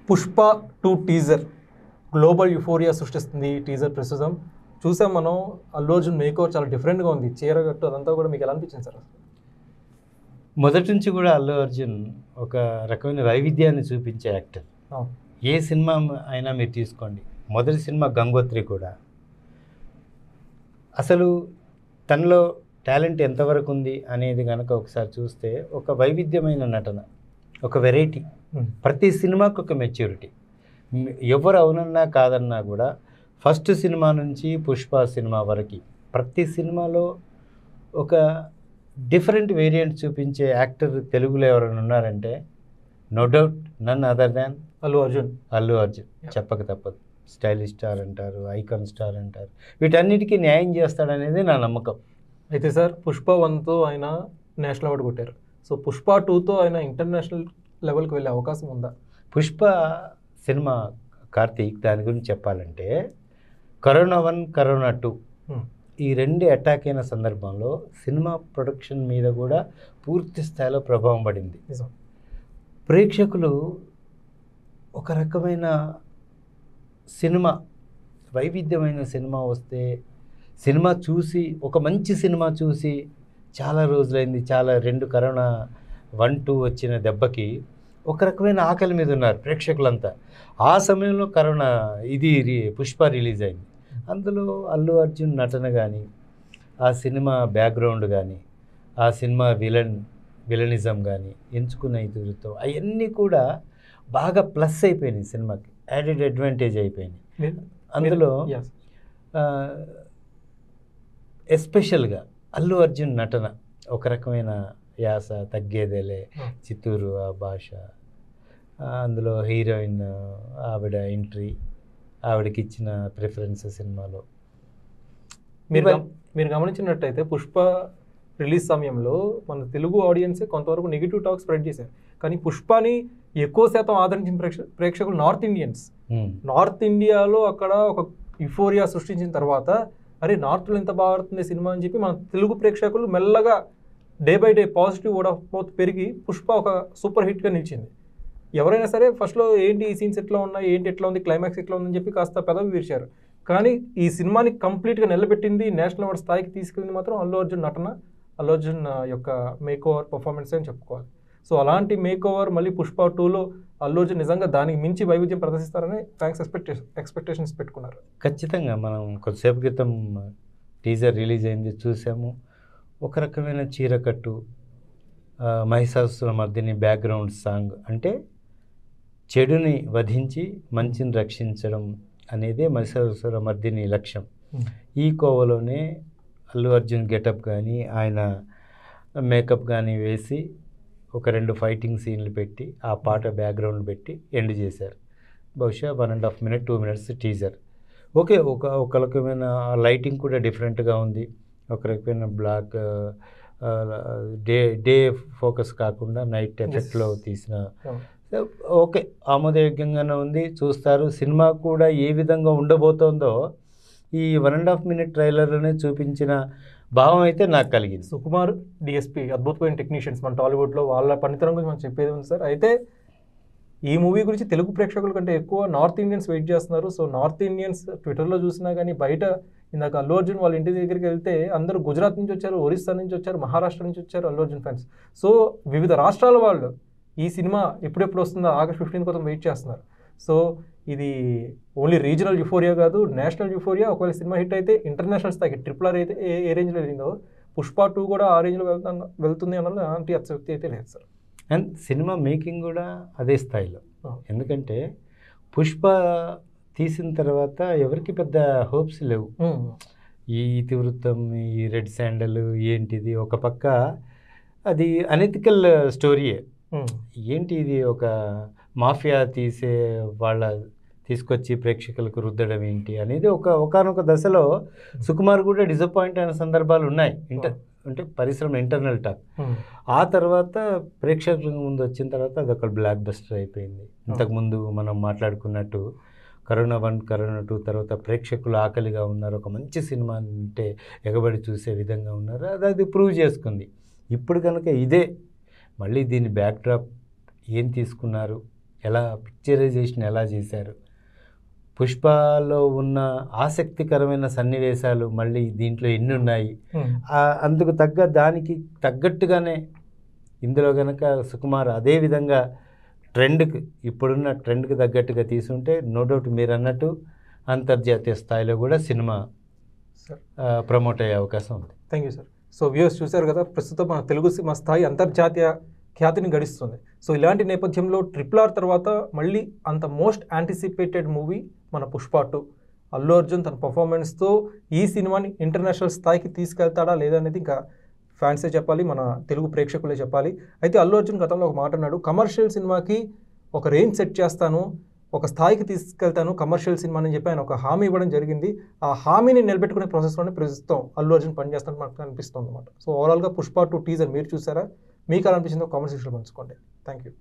Pushpa 2 teaser global euphoria సృష్టిస్తుంది. ఈ teaser ప్రస్తుతం చూసాం మనం. అల్లు అర్జున్ మేకోవర్ చాలా డిఫరెంట్గా ఉంది. చీర కట్టు అదంతా కూడా మీకు ఎలా అనిపించింది సార్? మొదటి నుంచి కూడా అల్లు అర్జున్ ఒక రకమైన వైవిధ్యాన్ని చూపించే యాక్టర్. ఏ సినిమా అయినా మీరు తీసుకోండి, మొదటి సినిమా గంగోత్రి కూడా అసలు తనలో టాలెంట్ ఎంతవరకు ఉంది అనేది కనుక ఒకసారి చూస్తే ఒక వైవిధ్యమైన నటన, ఒక వెరైటీ. ప్రతి సినిమాకు ఒక మెచ్యూరిటీ. ఎవరు అవునన్నా కాదన్నా కూడా ఫస్ట్ సినిమా నుంచి పుష్ప సినిమా వరకు ప్రతి సినిమాలో ఒక డిఫరెంట్ వేరియంట్ చూపించే యాక్టర్ తెలుగులో ఎవరైనా ఉన్నారంటే no doubt none other than Allu Arjun. చెప్పక తప్పదు. స్టైలిష్ స్టార్ అంటారు, ఐకాన్ స్టార్ అంటారు, వీటన్నిటికీ న్యాయం చేస్తాడనేది నా నమ్మకం. అయితే సార్ పుష్ప 1తో ఆయన నేషనల్ అవార్డు కొట్టారు. సో పుష్ప 2తో ఆయన ఇంటర్నేషనల్ లెవెల్కి వెళ్ళే అవకాశం ఉందా? పుష్ప సినిమా కార్తీక్, దాని గురించి చెప్పాలంటే కరోనా 1, కరోనా 2 ఈ రెండు అటాక్ అయిన సందర్భంలో సినిమా ప్రొడక్షన్ మీద కూడా పూర్తి స్థాయిలో ప్రభావం పడింది. ప్రేక్షకులు ఒక రకమైన సినిమా, వైవిధ్యమైన సినిమా వస్తే సినిమా చూసి, ఒక మంచి సినిమా చూసి చాలా రోజులైంది, చాలా 2 కరోనా 1, 2 వచ్చిన దెబ్బకి ఒక రకమైన ఆకలి మీద ఉన్నారు ప్రేక్షకులంతా. ఆ సమయంలో కరోనా పుష్ప రిలీజ్ అయింది. అందులో అల్లు అర్జున్ నటన కానీ, ఆ సినిమా బ్యాక్గ్రౌండ్ కానీ, ఆ సినిమా విలనిజం కానీ, ఎంచుకున్న ఇతులతో అవన్నీ కూడా బాగా ప్లస్ అయిపోయినాయి సినిమాకి, యాడెడ్ అడ్వాంటేజ్ అయిపోయినాయి. అందులో ఎస్పెషల్గా అల్లు అర్జున్ నటన, ఒక రకమైన యాస, తగ్గేదేలే, చిత్తూరు ఆ భాష, అందులో హీరోయిన్ ఆవిడ ఎంట్రీ, ఆవిడకి ఇచ్చిన ప్రిఫరెన్స్ సినిమాలో మీరు గమనించినట్టయితే పుష్ప రిలీజ్ సమయంలో మన తెలుగు ఆడియన్సే కొంతవరకు నెగిటివ్ టాక్ స్ప్రెడ్ చేశారు. కానీ పుష్పని ఎక్కువ శాతం ఆదరించిన ప్రేక్షకులు నార్త్ ఇండియన్స్. నార్త్ ఇండియాలో అక్కడ ఒక యుఫోరియా సృష్టించిన తర్వాత అరే నార్త్లో ఎంత బాగా ఆడుతుంది సినిమా అని చెప్పి మన తెలుగు ప్రేక్షకులు మెల్లగా day by day positive word of mouth పెరిగి పుష్ప ఒక సూపర్ హిట్గా నిలిచింది. ఎవరైనా సరే ఫస్ట్లో ఏంటి ఈ సీన్స్ ఎట్లా ఉన్నాయి, ఏంటి ఎట్లా ఉంది, క్లైమాక్స్ ఎట్లా ఉందని చెప్పి కాస్త పెదవి విరిచారు. కానీ ఈ సినిమాని కంప్లీట్గా నిలబెట్టింది, నేషనల్ అవార్డ్ స్థాయికి తీసుకెళ్ళింది మాత్రం అల్లు అర్జున్ నటన, అల్లు అర్జున్ యొక్క మేక్ ఓవర్ పర్ఫార్మెన్స్ అని చెప్పుకోవాలి. సో అలాంటి మేక్ ఓవర్ మళ్ళీ పుష్ప 2లో అల్లు అర్జున్ నిజంగా దానికి మించి వైవిధ్యం ప్రదర్శిస్తారని ఫ్యాన్స్ ఎక్స్పెక్టేషన్స్ పెట్టుకున్నారు. ఖచ్చితంగా. మనం కొద్దిసేపు క్రితం టీజర్ రిలీజ్ అయింది, చూసాము. ఒక రకమైన చీరకట్టు, మహిషాసురమర్దిని బ్యాక్గ్రౌండ్ సాంగ్, అంటే చెడుని వధించి మంచిని రక్షించడం అనేది మహిషాసురమర్దిని లక్ష్యం. ఈ కోవలోనే అల్లు అర్జున్ గెటప్ కానీ, ఆయన మేకప్ కానీ వేసి ఒక 2 ఫైటింగ్ సీన్లు పెట్టి ఆ పాట బ్యాక్గ్రౌండ్ పెట్టి ఎండ్ చేశారు. బహుశా 1.5 minute 2 minutes టీజర్. ఓకే, ఒక రకమైన లైటింగ్ కూడా డిఫరెంట్గా ఉంది. ఒక రకమైన బ్లాక్ డే ఫోకస్ కాకుండా నైట్ ఎఫెక్ట్లో తీసిన, ఓకే, ఆమోదయోగ్యంగానే ఉంది. చూస్తారు. సినిమా కూడా ఏ విధంగా ఉండబోతోందో ఈ 1.5 minute ట్రైలర్లోనే చూపించిన భావం అయితే నాకు కలిగింది. సుకుమార్, డిఎస్పి అద్భుతమైన టెక్నీషియన్స్ మన టాలీవుడ్లో. వాళ్ళ పనితనం గురించి మనం చెప్పేది ఉంది సార్. అయితే ఈ మూవీ గురించి తెలుగు ప్రేక్షకుల కంటే ఎక్కువ నార్త్ ఇండియన్స్ వెయిట్ చేస్తున్నారు. సో నార్త్ ఇండియన్స్ ట్విట్టర్లో చూసినా కానీ, బయట ఇందాక అల్లు అర్జున్ వాళ్ళ ఇంటి దగ్గరికి వెళ్తే అందరూ గుజరాత్ నుంచి వచ్చారు, ఒరిస్సా నుంచి వచ్చారు, మహారాష్ట్ర నుంచి వచ్చారు అల్లు అర్జున్ ఫ్యాన్స్. సో వివిధ రాష్ట్రాల వాళ్ళు ఈ సినిమా ఎప్పుడెప్పుడు వస్తుందో August 15 కోసం వెయిట్ చేస్తున్నారు. సో ఇది ఓన్లీ రీజనల్ యుఫోరియా కాదు, నేషనల్ యుఫోరియా. ఒకవేళ సినిమా హిట్ అయితే ఇంటర్నేషనల్ స్థాయికి RRR అయితే ఏ రేంజ్లో వెళ్ళిందో పుష్ప 2 కూడా ఆ రేంజ్లో వెళ్తుంది అన్నది అలాంటి అతిశక్తి అయితే లేదు సార్. అండ్ సినిమా మేకింగ్ కూడా అదే స్థాయిలో. ఎందుకంటే పుష్ప తీసిన తర్వాత ఎవరికి పెద్ద హోప్స్ లేవు. ఈ ఇతివృత్తం, ఈ రెడ్ శాండల్ ఏంటిది, ఒక పక్క అది అనెథికల్ స్టోరీయే. ఏంటి ఇది, ఒక మాఫియా తీసే వాళ్ళ తీసుకొచ్చి ప్రేక్షకులకు రుద్దడం ఏంటి అనేది ఒకనొక దశలో సుకుమార్ కూడా డిసప్పాయింట్ అయిన సందర్భాలు ఉన్నాయి. అంటే పరిశ్రమ ఇంటర్నల్ టాక్. ఆ తర్వాత ప్రేక్షకుల ముందు వచ్చిన తర్వాత అదొక బ్లాక్ బస్టర్ అయిపోయింది. ఇంతకుముందు మనం మాట్లాడుకున్నట్టు కరోనా 1, కరోనా 2 తర్వాత ప్రేక్షకులు ఆకలిగా ఉన్నారు, ఒక మంచి సినిమా అంటే ఎగబడి చూసే విధంగా ఉన్నారు. అది ప్రూవ్ చేసుకుంది. ఇప్పుడు కనుక ఇదే మళ్ళీ దీని బ్యాక్డ్రాప్ ఏం తీసుకున్నారు, ఎలా పిక్చరైజేషన్ ఎలా చేశారు, పుష్పలో ఉన్న ఆసక్తికరమైన సన్నివేశాలు మళ్ళీ దీంట్లో ఎన్ని ఉన్నాయి, అందుకు దానికి తగ్గట్టుగానే ఇందులో కనుక సుకుమార్ అదే విధంగా ఇప్పుడున్న ట్రెండ్కి తగ్గట్టుగా తీసుంటే నో డౌట్ మీరు అన్నట్టు అంతర్జాతీయ స్థాయిలో కూడా సినిమా ప్రమోట్ అయ్యే అవకాశం ఉంది. Thank you sir. So viewers చూశారు కదా, ప్రస్తుతం మన తెలుగు సినిమా స్థాయి అంతర్జాతీయ ఖ్యాతిని గడిస్తుంది. సో ఇలాంటి నేపథ్యంలో RRR తర్వాత మళ్ళీ అంత మోస్ట్ యాంటిసిపేటెడ్ మూవీ మన పుష్ప 2. అల్లు అర్జున్ తన పర్ఫార్మెన్స్తో ఈ సినిమాని ఇంటర్నేషనల్ స్థాయికి తీసుకెళ్తాడా లేదా అనేది ఇంకా ఫ్యాన్సే చెప్పాలి, మన తెలుగు ప్రేక్షకులే చెప్పాలి. అయితే అల్లు అర్జున్ గతంలో ఒక మాట అన్నాడు, కమర్షియల్ సినిమాకి ఒక రేంజ్ సెట్ చేస్తాను, ఒక స్థాయికి తీసుకెళ్తాను కమర్షియల్ సినిమా అని చెప్పి ఆయన ఒక హామీ ఇవ్వడం జరిగింది. ఆ హామీని నిలబెట్టుకునే ప్రాసెస్లోనే ప్రస్తుతం అల్లు అర్జున్ పనిచేస్తాను మనకు అనిపిస్తుంది అనమాట. సో ఓవరాల్గా పుష్ప 2 టీజర్ మీరు చూసారా? మీకు అలా అనిపించిందో కామెంట్ సెక్షన్లో పంచుకోండి. Thank you.